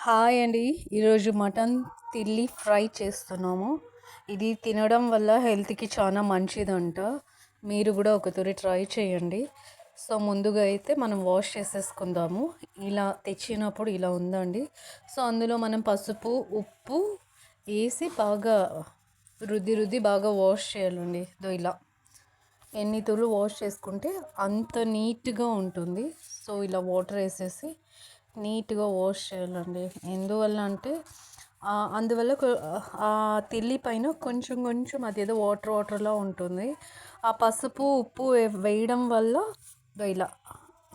Hi అండి. ఈరోజు mutton తిల్లి fry చేస్తున్నాము. ఇది తినడం వల్ల హెల్త్కి చాలా మంచిదంట. మీరు కూడా ఒకసారి ట్రై చేయండి. సో ముందుగా అయితే మనం వాష్ చేసేసుకుందాము. ఇలా తెచ్చినప్పుడు ఇలా ఉందండి. సో అందులో మనం పసుపు ఉప్పు వేసి బాగా రుద్ది బాగా వాష్ చేయాలండి. ఇలా ఎన్ని తులు వాష్ చేసుకుంటే అంత నీట్గా ఉంటుంది. సో ఇలా వాటర్ వేసేసి నీట్గా వాష్ చేయాలండి. ఎందువల్ల అంటే అందువల్ల ఆ తిల్లి పైన కొంచెం కొంచెం అదేదో వాటర్లా ఉంటుంది. ఆ పసుపు ఉప్పు వేయడం వల్ల ఇలా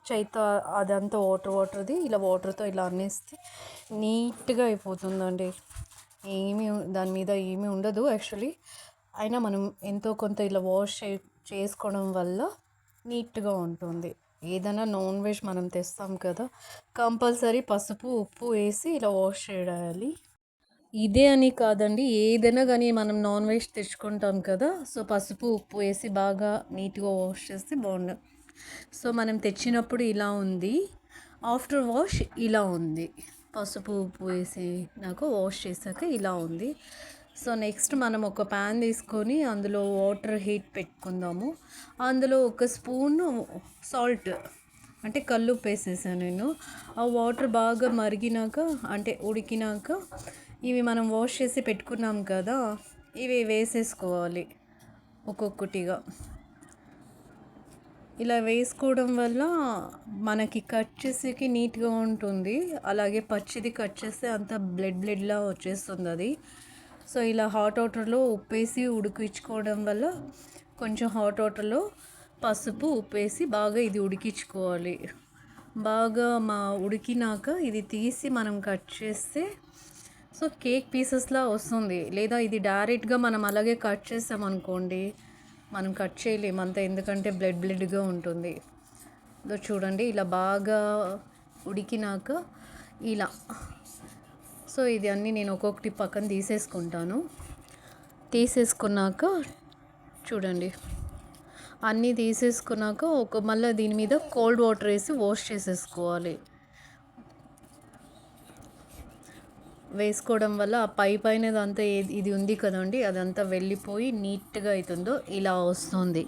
చేత అదంతా వాటర్ది ఇలా వాటర్తో ఇలా అనేస్తే నీట్గా అయిపోతుందండి. ఏమీ దాని మీద ఏమీ ఉండదు యాక్చువల్లీ. అయినా మనం ఎంతో కొంత ఇలా వాష్ చేసుకోవడం వల్ల నీట్గా ఉంటుంది. ఏదైనా నాన్ వెజ్ మనం తెస్తాం కదా, కంపల్సరీ పసుపు ఉప్పు వేసి ఇలా వాష్ చేయాలి. ఇదే అని కాదండి, ఏదైనా కానీ మనం నాన్ వెజ్ తెచ్చుకుంటాం కదా, సో పసుపు ఉప్పు వేసి బాగా నీట్గా వాష్ చేస్తే బాగుంటుంది. సో మనం తెచ్చినప్పుడు ఇలా ఉంది, ఆఫ్టర్ వాష్ ఇలా ఉంది. పసుపు ఉప్పు వేసి నాకు వాష్ చేశాక ఇలా ఉంది. సో నెక్స్ట్ మనం ఒక ప్యాన్ తీసుకొని అందులో వాటర్ హీట్ పెట్టుకుందాము. అందులో ఒక స్పూన్ సాల్ట్ అంటే కల్లుప్పు వేసేసాను నేను. ఆ వాటర్ బాగా మరిగినాక అంటే ఉడికినాక ఇవి మనం వాష్ చేసి పెట్టుకున్నాం కదా, ఇవి వేసేసుకోవాలి ఒక్కొక్కటిగా. ఇలా వేసుకోవడం వల్ల మనకి కట్ చేసేకి నీట్గా ఉంటుంది. అలాగే పచ్చిది కట్ చేస్తే అంత బ్లడ్లా వచ్చేస్తుంది అది. సో ఇలా హాట్ వాటర్లో ఉప్పేసి ఉడికించుకోవడం వల్ల కొంచెం హాట్ వాటర్లో పసుపు ఉప్పేసి బాగా ఇది ఉడికించుకోవాలి. బాగా ఉడికినాక ఇది తీసి మనం కట్ చేస్తే సో కేక్ పీసెస్లా వస్తుంది. లేదా ఇది డైరెక్ట్గా మనం అలాగే కట్ చేసామనుకోండి, మనం కట్ చేయలేము అంత, ఎందుకంటే బ్లడ్గా ఉంటుంది. చూడండి ఇలా బాగా ఉడికినాక ఇలా. సో ఇది అన్నీ నేను ఒక్కొక్కటి పక్కన తీసేసుకున్నాక చూడండి, అన్నీ తీసేసుకున్నాక మళ్ళీ దీని మీద కోల్డ్ వాటర్ వేసి వాష్ చేసేసుకోవాలి. వేసుకోవడం వల్ల ఆ పైన అంతా ఇది ఉంది కదండి, అదంతా వెళ్ళిపోయి నీట్గా అవుతుందో ఇలా వస్తుంది.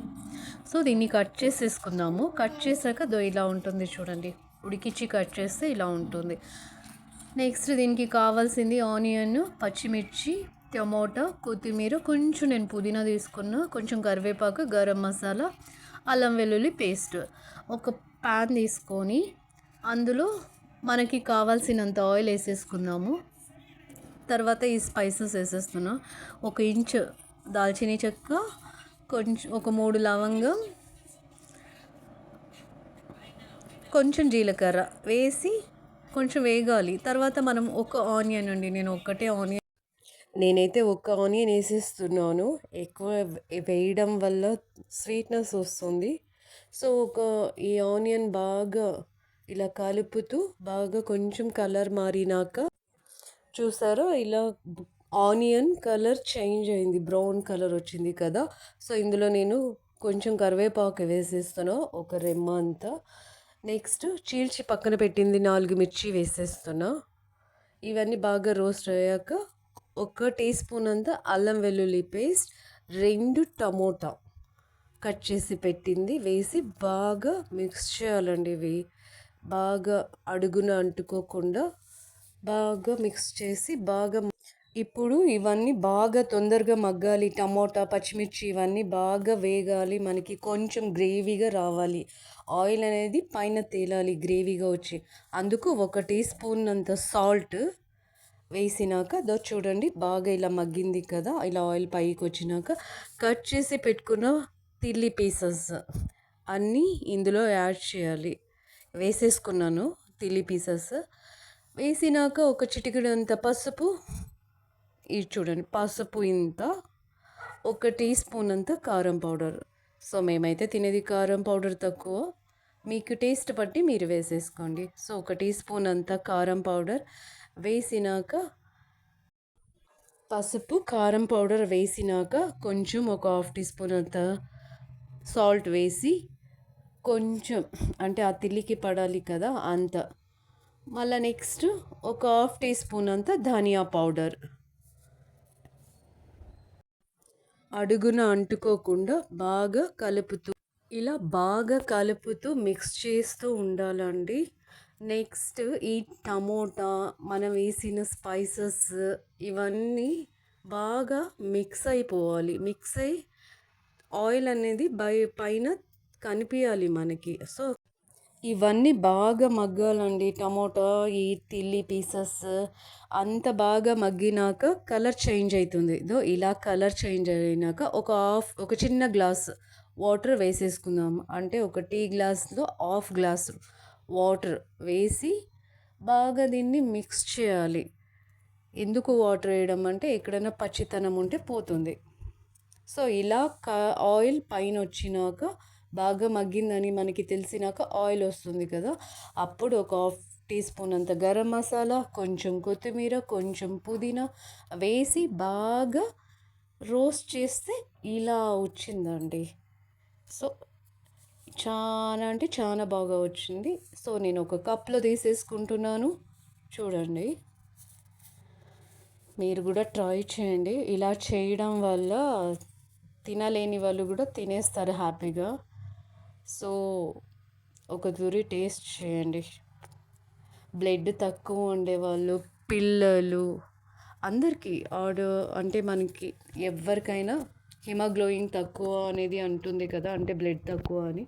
సో దీన్ని కట్ చేసేసుకుందాము. కట్ చేశాక ఇలా ఉంటుంది చూడండి, ఉడికించి కట్ చేస్తే ఇలా ఉంటుంది. నెక్స్ట్ దీనికి కావాల్సింది ఆనియన్, పచ్చిమిర్చి, టమోటా, కొత్తిమీర, కొంచెం నేను పుదీనా తీసుకున్నా, కొంచెం కరివేపాకు, గరం మసాలా, అల్లం వెల్లుల్లి పేస్ట్. ఒక ప్యాన్ తీసుకొని అందులో మనకి కావాల్సినంత ఆయిల్ వేసేసుకుందాము. తర్వాత ఈ స్పైసెస్ వేసేస్తున్నా. 1 ఇంచ్ దాల్చిన చెక్క, కొంచెం ఒక 3 లవంగం, కొంచెం జీలకర్ర వేసి కొంచెం వేగాలి. తర్వాత మనం ఒక ఆనియన్ అండి, నేనైతే ఒక ఆనియన్ వేసేస్తున్నాను. ఎక్కువ వేయడం వల్ల స్వీట్నెస్ వస్తుంది. సో ఈ ఆనియన్ బాగా ఇలా కలుపుతూ బాగా కొంచెం కలర్ మారినాక చూసారా, ఇలా ఆనియన్ కలర్ చేంజ్ అయింది, బ్రౌన్ కలర్ వచ్చింది కదా. సో ఇందులో నేను కొంచెం కరివేపాకు వేసేస్తాను, ఒక రెమ్మ అంతా. నెక్స్ట్ చీల్చి పక్కన పెట్టింది 4 మిర్చి వేసేస్తున్నా. ఇవన్నీ బాగా రోస్ట్ అయ్యాక 1 టీ స్పూన్ అంతా అల్లం వెల్లుల్లి పేస్ట్, 2 టమోటా కట్ చేసి పెట్టింది వేసి బాగా మిక్స్ చేయాలండి. ఇవి బాగా అడుగున అంటుకోకుండా బాగా మిక్స్ చేసి ఇప్పుడు ఇవన్నీ బాగా తొందరగా మగ్గాలి. టమోటా, పచ్చిమిర్చి ఇవన్నీ బాగా వేగాలి. మనకి కొంచెం గ్రేవీగా రావాలి. ఆయిల్ అనేది పైన తేలాలి గ్రేవీగా వచ్చి. అందుకు 1 టీ స్పూన్ అంత సాల్ట్ వేసినాక చూడండి బాగా ఇలా మగ్గింది కదా. ఇలా ఆయిల్ పైకి వచ్చినాక కట్ చేసి పెట్టుకున్న తిల్లి పీసెస్ అన్నీ ఇందులో యాడ్ చేయాలి. వేసేసుకున్నాను తిల్లి పీసెస్. వేసినాక ఒక చిటికెడు అంత పసుపు, ఇది చూడండి పసుపు ఇంత, 1 టీ స్పూన్ అంత కారం పౌడర్. సో మేమైతే తినేది కారం పౌడర్ తక్కువ, మీకు టేస్ట్ బట్టి మీరు వేసేసుకోండి. సో 1 టీ స్పూన్ అంత కారం పౌడర్ వేసినాక, పసుపు కారం పౌడర్ వేసినాక కొంచెం ఒక 1/2 టీ స్పూన్ అంత సాల్ట్ వేసి కొంచెం అంటే ఆ తిల్లికి పడాలి కదా అంత మళ్ళీ నెక్స్ట్ ఒక హాఫ్ టీ స్పూన్ అంత ధనియా పౌడర్. అడుగున అంటుకోకుండా బాగా కలుపుతూ, ఇలా బాగా కలుపుతూ మిక్స్ చేస్తూ ఉండాలండి. నెక్స్ట్ ఈ టమోటా, మనం వేసిన స్పైసెస్ ఇవన్నీ బాగా మిక్స్ అయిపోవాలి. మిక్స్ అయి ఆయిల్ అనేది పైన కనిపించాలి మనకి. సో ఇవన్నీ బాగా మగ్గాలండి. టమోటా, ఈ తిల్లి పీసెస్ అంత బాగా మగ్గినాక కలర్ చేంజ్ అవుతుంది. ఇలా కలర్ చేంజ్ అయినాక ఒక చిన్న గ్లాస్ వాటర్ వేసేసుకుందాం. అంటే ఒక టీ గ్లాస్లో హాఫ్ గ్లాస్ వాటర్ వేసి బాగా దీన్ని మిక్స్ చేయాలి. ఎందుకు వాటర్ వేయడం అంటే ఎక్కడైనా పచ్చితనం ఉంటే పోతుంది. సో ఇలా ఆయిల్ పైన వచ్చినాక బాగా మగ్గిందని మనకి తెలిసినాక ఆయిల్ వస్తుంది కదా, అప్పుడు ఒక హాఫ్ టీ స్పూన్ అంత గరం మసాలా, కొంచెం కొత్తిమీర, కొంచెం పుదీనా వేసి బాగా రోస్ట్ చేస్తే ఇలా వచ్చిందండి. సో చాలా అంటే చాలా బాగా వచ్చింది. సో నేను ఒక కప్లో తీసేసుకుంటున్నాను. చూడండి, మీరు కూడా ట్రై చేయండి. ఇలా చేయడం వల్ల తినలేని వాళ్ళు కూడా తినేస్తారు హ్యాపీగా. సో ఒక తూరి టేస్ట్ చేయండి. బ్లడ్ తక్కువ ఉండేవాళ్ళు, పిల్లలు, అందరికీ అంటే మనకి ఎవరికైనా హిమోగ్లోబిన్ తక్కువ అనేది అంటుంది కదా, అంటే బ్లడ్ తక్కువ అని,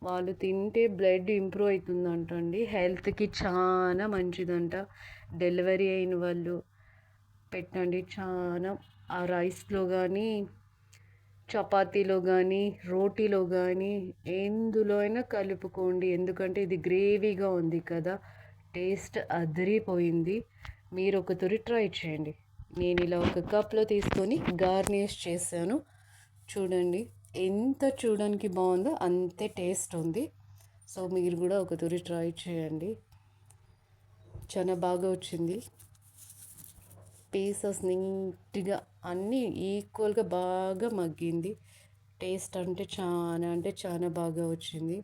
వాళ్ళు తింటే బ్లడ్ ఇంప్రూవ్ అవుతుందంటండి. హెల్త్కి చాలా మంచిదంట. డెలివరీ అయిన వాళ్ళు పెట్టండి. చాలా ఆ రైస్లో కానీ, చపాతీలో కానీ, రోటీలో కానీ, ఎందులో అయినా కలుపుకోండి. ఎందుకంటే ఇది గ్రేవీగా ఉంది కదా, టేస్ట్ అదిరిపోయింది. మీరు ఒక తూరి ట్రై చేయండి. నేను ఇలా ఒక కప్లో తీసుకొని గార్నిష్ చేశాను. చూడండి ఎంత చూడడానికి బాగుందో అంతే టేస్ట్ ఉంది. సో మీరు కూడా ఒక తూరి ట్రై చేయండి. చాలా బాగా వచ్చింది. పీసెస్ నీట్గా అన్నీ ఈక్వల్గా బాగా మగ్గింది. టేస్ట్ అంటే చాలా బాగా వచ్చింది.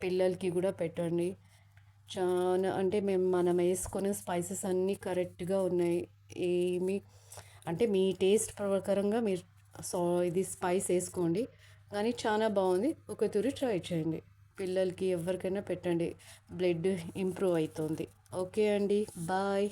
పిల్లలకి కూడా పెట్టండి. చాలా అంటే మనం వేసుకునే స్పైసెస్ అన్నీ కరెక్ట్గా ఉన్నాయి. ఏమి అంటే మీ టేస్ట్ ప్రకారంగా మీరు ఇది స్పైస్ వేసుకోండి. కానీ చాలా బాగుంది. ఒక తూరి ట్రై చేయండి. పిల్లలకి ఎవరికైనా పెట్టండి. బ్లడ్ ఇంప్రూవ్ అవుతుంది. ఓకే అండి, బాయ్.